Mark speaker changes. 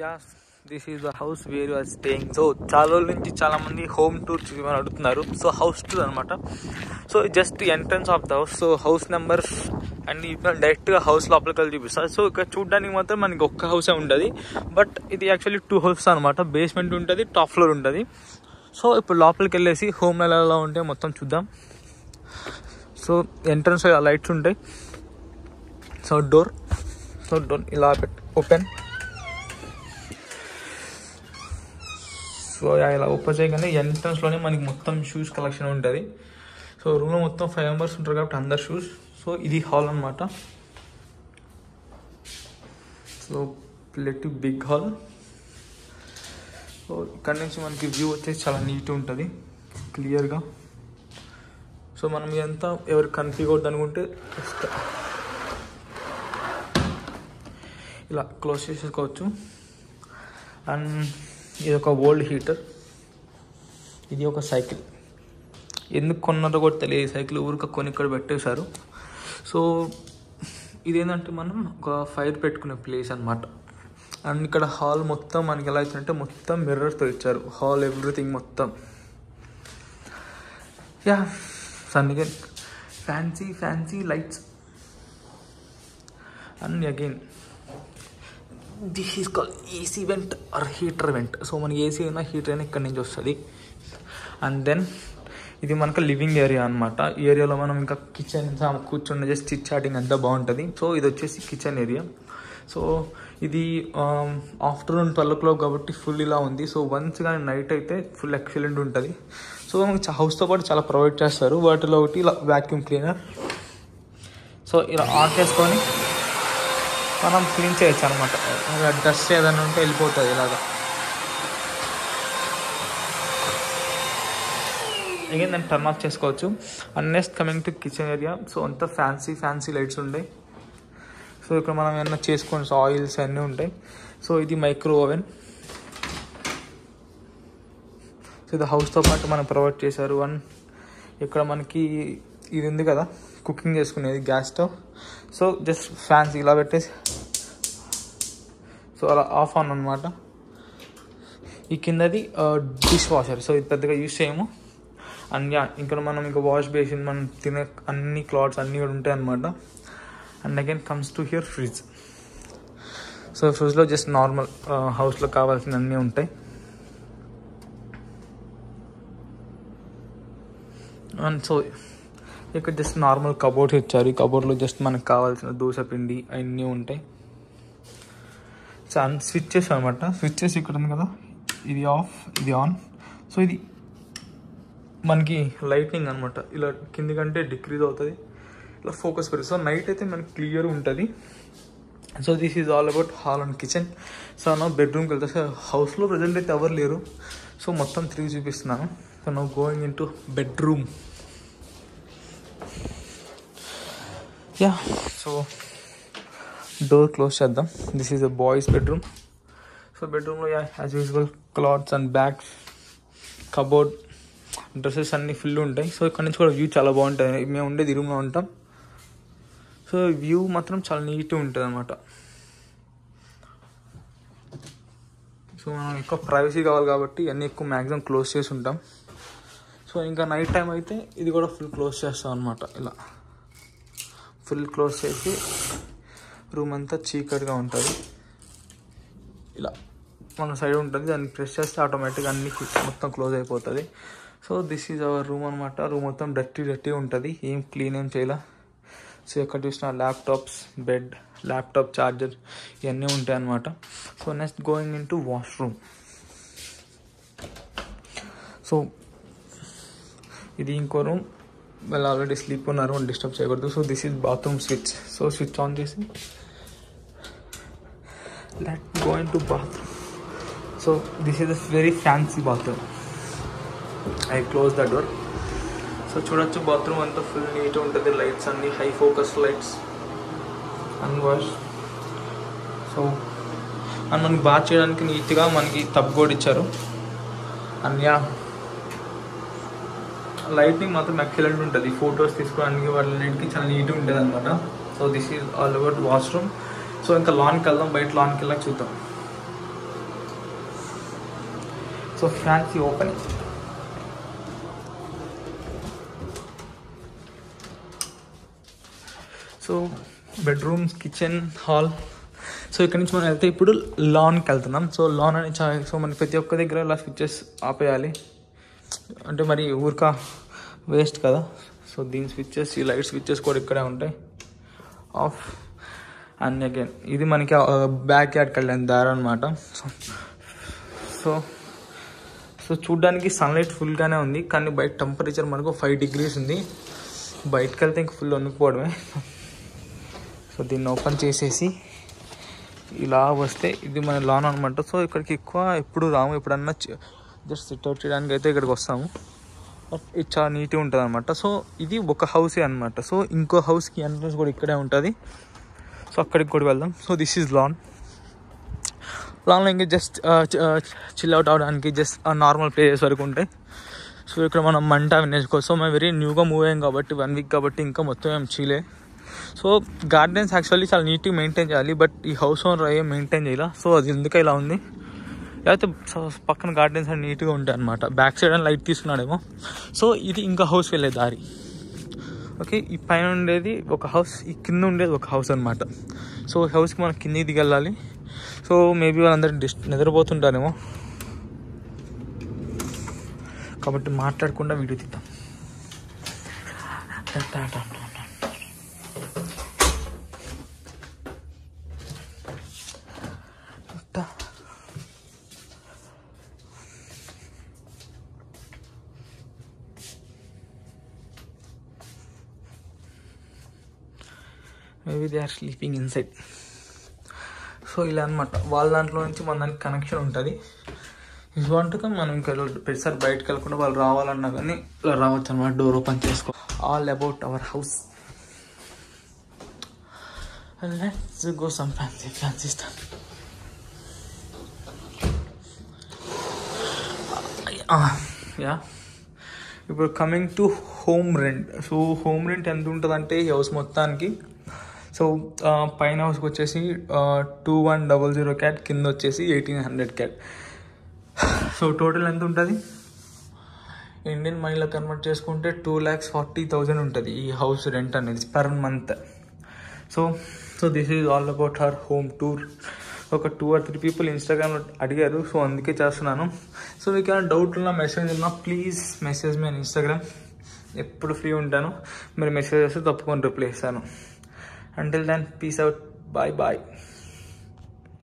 Speaker 1: Yeah this is the house where you are staying. So చాలా రోజుల నుంచి చాలామంది హోమ్ టూర్ చూపించమని అడుగుతున్నారు. సో హౌస్ టూర్ అనమాట. So just entrance of the house. So house number and డైరెక్ట్గా house లోపలికి వెళ్ళి చూపిస్తారు. సో ఇక్కడ చూడడానికి మాత్రం మనకి ఒక్క హౌసే ఉంటుంది. బట్ ఇది యాక్చువల్లీ 2 హౌసెస్ అనమాట. బేస్మెంట్ ఉంటుంది, టాప్ ఫ్లోర్ ఉంటుంది. సో ఇప్పుడు లోపలికి వెళ్ళేసి హోమ్ ఎలా ఉంటే మొత్తం చూద్దాం. సో ఎంట్రన్స్ లైట్స్ ఉంటాయి. సో డోర్ ఇలా ఓపెన్. సో ఇలా ఓపెన్ చేయగానే ఎంట్రన్స్లోనే మనకి మొత్తం షూస్ కలెక్షన్ ఉంటుంది. సో రూమ్లో మొత్తం 5 మెంబర్స్ ఉంటారు కాబట్టి అందరు షూస్. సో ఇది హాల్ అనమాట. So relative big hall. So ఇక్కడ నుంచి మనకి వ్యూ వచ్చేసి చాలా నీట్గా ఉంటుంది, క్లియర్గా. సో మనం ఇదంతా ఎవరు కన్ఫ్యూజ్ అవుతుంది అనుకుంటే ఇలా క్లోజ్ చేసేసుకోవచ్చు. అండ్ ఇది ఒక ఓల్డ్ హీటర్. ఇది ఒక సైకిల్. ఎందుకు కొన్నారో కూడా తెలియదు. సైకిల్ ఊరిక కొని ఇక్కడ పెట్టేశారు. సో ఇదేంటంటే మనం ఒక ఫైర్ పెట్టుకునే ప్లేస్ అనమాట. అండ్ ఇక్కడ హాల్ మొత్తం మనకి ఎలా అవుతుందంటే మొత్తం మిర్రర్తో ఇచ్చారు. హాల్ ఎవ్రీథింగ్ మొత్తం. యా అందుకే fancy lights. And again this is call AC vent or heater vent. So మనకి ఏసీ అయినా హీటర్ అయినా ఇక్కడ నుంచి వస్తుంది. అండ్ దెన్ ఇది మనకు లివింగ్ ఏరియా అనమాట. ఈ ఏరియాలో మనం ఇంకా కిచెన్ కూర్చుండే జస్ట్ చిట్ చాటింగ్ అంతా బాగుంటుంది. సో ఇది వచ్చేసి కిచెన్ ఏరియా. సో ఇది ఆఫ్టర్నూన్ 12 o'clock కాబట్టి ఫుల్ ఇలా ఉంది. సో వన్స్ కానీ నైట్ అయితే ఫుల్ ఎక్సలెంట్ ఉంటుంది. సో మనకి హౌస్తో పాటు చాలా ప్రొవైడ్ చేస్తారు. వాటిలో ఒకటి ఇలా వ్యాక్యూమ్ క్లీనర్. సో ఇలా ఆన్ చేసుకొని మనం క్లీన్ చేయొచ్చు అనమాట. డస్ట్ ఏదైనా ఉంటే వెళ్ళిపోతుంది ఇలాగా. అగైన్ దాన్ని టర్న్ ఆఫ్ చేసుకోవచ్చు. And next coming to kitchen area. So అంతా ఫ్యాన్సీ లైట్స్ ఉంటాయి. సో ఇక్కడ మనం ఏమన్నా చేసుకోండి ఆయిల్స్ అన్నీ ఉంటాయి. సో ఇది మైక్రో ఓవెన్. సో ఇది హౌస్తో పాటు మనం ప్రొవైడ్ చేశారు. అండ్ ఇక్కడ మనకి ఇది ఉంది కదా కుకింగ్ చేసుకునేది gas stove. So just fans ఇలా పెట్టేసి సో అలా ఆఫ్ ఆన్ అనమాట. ఈ కిందది డిష్ వాషర్. సో ఇది పెద్దగా యూజ్ చేయము. అండ్ ఇక్కడ మనం ఇంకా వాష్ బేసిన్, మనం తినే అన్ని క్లాత్స్ అన్నీ కూడా ఉంటాయి అనమాట. And again comes to hear fridge. So ఫ్రిడ్జ్లో జస్ట్ నార్మల్ హౌస్లో కావాల్సిన అన్నీ ఉంటాయి. అండ్ సో ఇక్కడ జస్ట్ నార్మల్ కబోర్డ్స్ ఇచ్చారు. ఈ కబోర్డ్లో జస్ట్ మనకు కావాల్సిన దోశ పిండి అన్నీ ఉంటాయి. సో స్విచ్చెస్ అనమాట. స్విచ్చెస్ ఇక్కడ ఉంది కదా, ఇది ఆఫ్, ఇది ఆన్. సో ఇది మనకి లైటింగ్ అనమాట. ఇలా కింది కంటే డిక్రీజ్ అవుతుంది, ఇలా ఫోకస్ పెడుతుంది. సో నైట్ అయితే మనకి క్లియర్ ఉంటుంది. So this is all about hall and kitchen. So నా బెడ్రూమ్కి వెళ్తా. సో హౌస్లో ప్రజెంట్ అయితే ఎవరు లేరు. సో మొత్తం 3 చూపిస్తున్నాను. So now going in to bedroom. Yeah so door close చేద్దాం. This is a boys bedroom. So బెడ్రూమ్లో as usual clothes and bags, cupboard, dresses అన్నీ ఫుల్ ఉంటాయి. సో ఇక్కడ నుంచి కూడా వ్యూ చాలా బాగుంటుంది. మేము ఉండేది రూమ్లో ఉంటాం. సో వ్యూ మాత్రం చాలా నీట్గా ఉంటుంది అనమాట. సో మనం ఎక్కువ ప్రైవసీ కావాలి కాబట్టి అన్నీ ఎక్కువ మ్యాక్సిమం క్లోజ్ చేసి ఉంటాం. సో ఇంకా నైట్ టైం అయితే ఇది కూడా ఫుల్ క్లోజ్ చేస్తాం అనమాట. ఇలా ఫుల్ క్లోజ్ చేసి రూమ్ అంతా చీకటిగా ఉంటుంది. ఇలా మన సైడ్ ఉంటుంది, దాన్ని ప్రెస్ చేస్తే ఆటోమేటిక్గా అన్ని మొత్తం క్లోజ్ అయిపోతుంది. So this is our room అనమాట. రూమ్ మొత్తం డర్టీ ఉంటుంది, ఏం క్లీన్ ఏం చేయాల. సో ఎక్కడ చూసిన ల్యాప్టాప్స్, బెడ్, ల్యాప్టాప్ ఛార్జర్ ఇవన్నీ ఉంటాయి అన్నమాట. So next going in to washroom. So ఇది ఇంకో రూమ్. వాళ్ళు ఆల్రెడీ స్లీప్ ఉన్నారు, డిస్టర్బ్ చేయకూడదు. So this is bathroom switch. So switch on చేసి let go in to bathroom. So this is a very fancy bathroom. I close the door. So చూడొచ్చు bathroom అంతా full నీట్గా ఉంటుంది. Lights అన్నీ high focus lights, అన్వాష్. So and మనకి bath చేయడానికి నీట్గా మనకి టబ్ కూడా ఇచ్చారు. అండ్ లైటింగ్ మాత్రం ఎక్సలెంట్ ఉంటుంది. ఫొటోస్ తీసుకోవడానికి వాళ్ళకి చాలా నీట్గా ఉంటుంది అనమాట. So this is all about washroom. So ఇంకా లాన్కి వెళ్దాం, బయట లాన్కి వెళ్ళాక చూద్దాం. So fancy opening. So bedrooms, kitchen, hall. So ఇక్కడ నుంచి మనం వెళ్తే ఇప్పుడు లాన్కి వెళ్తున్నాం. సో లాన్ అని సో మనకి ప్రతి ఒక్క దగ్గర ఇలా స్విచ్చెస్ ఆపేయాలి అంటే మరి ఊరికా వేస్ట్ కదా. సో దీని స్విచ్చెస్, ఈ లైట్ స్విచ్చెస్ కూడా ఇక్కడే ఉంటాయి. ఆఫ్ అండ్ అగైన్ ఇది మనకి బ్యాక్ యార్డ్కి వెళ్ళిన దారి అనమాట. సో సో చూడ్డానికి సన్లైట్ ఫుల్గానే ఉంది, కానీ బయట టెంపరేచర్ మనకు 5 degrees ఉంది. బయటకు వెళ్తే ఇంక ఫుల్ వణుకుపోవడమే. సో దీన్ని ఓపెన్ చేసేసి ఇలా వస్తే ఇది మన లాన్ అనమాట. సో ఇక్కడికి ఎక్కువ ఎప్పుడు రాము, ఎప్పుడన్నా జస్ట్ సిట్ అవుట్ చేయడానికి అయితే ఇక్కడికి వస్తాము. బట్ ఇది చాలా నీట్గా ఉంటుంది అనమాట. సో ఇది ఒక హౌసే అనమాట. సో ఇంకో హౌస్కి ఎంట్రన్స్ కూడా ఇక్కడే ఉంటుంది. సో అక్కడికి కూడా వెళ్దాం. సో దిస్ ఈజ్ లాన్లో ఇంకా జస్ట్ చిల్ అవుట్ అవడానికి జస్ట్ నార్మల్ ప్లేసెస్ వరకు ఉంటాయి. సో ఇక్కడ మనం మంట వినేసుకోవచ్చు. సో మేము వెరీ న్యూగా మూవ్ అయ్యాం కాబట్టి 1 week కాబట్టి ఇంకా మొత్తం ఏం చీలే. సో గార్డెన్స్ యాక్చువల్లీ చాలా నీట్గా మెయింటైన్ చేయాలి, బట్ ఈ హౌస్ ఓనర్ అయ్యే మెయింటైన్ చేయాలి. సో అది ఎందుకు ఇలా ఉంది, లేకపోతే పక్కన గార్డెన్స్ అని నీట్గా ఉంటాయి అనమాట. బ్యాక్ సైడ్ అని లైట్ తీసుకున్నాడేమో. సో ఇది ఇంకా హౌస్ వెళ్ళే దారి. ఓకే, ఈ పైన ఉండేది ఒక హౌస్, ఈ కింద ఉండేది ఒక హౌస్ అనమాట. సో హౌస్కి మనం కిందికి దిగెళ్ళాలి. సో మేబీ వాళ్ళందరూ నిద్రపోతుంటారేమో కాబట్టి మాట్లాడకుండా వీడియో తీద్దాం. Maybe they are sleeping inside. So ఇలా అనమాట. వాళ్ళ దాంట్లో నుంచి మన దానికి కనెక్షన్ ఉంటుంది. ఇది వంటకం మనం ఇంకా ప్రతిసారి బయటకు వెళ్ళకుండా వాళ్ళు రావాలన్నా కానీ ఇలా రావచ్చు అనమాట. డోర్ ఓపెన్ చేసుకో. All about our house. Let's go some fancy stuff. Yeah, ఇప్పుడు coming to home rent. So home rent ఎంత ఉంటుందంటే ఈ హౌస్ మొత్తానికి, సో పైన హౌస్కి వచ్చేసి 2100 CAD, కింద వచ్చేసి 1800 CAD. సో టోటల్ ఎంత ఉంటుంది ఇండియన్ మనీలో కన్వర్ట్ చేసుకుంటే 2,40,000 ఉంటుంది ఈ హౌస్ రెంట్ అనేది per month. So this is all about our home tour. ఒక 2 or 3 people ఇన్స్టాగ్రామ్లో అడిగారు, సో అందుకే చేస్తున్నాను. సో మీకు ఏమైనా డౌట్ ఉన్నా, మెసేజ్ ఉన్నా ప్లీజ్ మెసేజ్ మీ ఇన్స్టాగ్రామ్. ఎప్పుడు ఫ్రీ ఉంటాను, మీరు మెసేజ్ చేస్తే తప్పకుండా రిప్లై ఇస్తాను. Until then, peace out. Bye bye.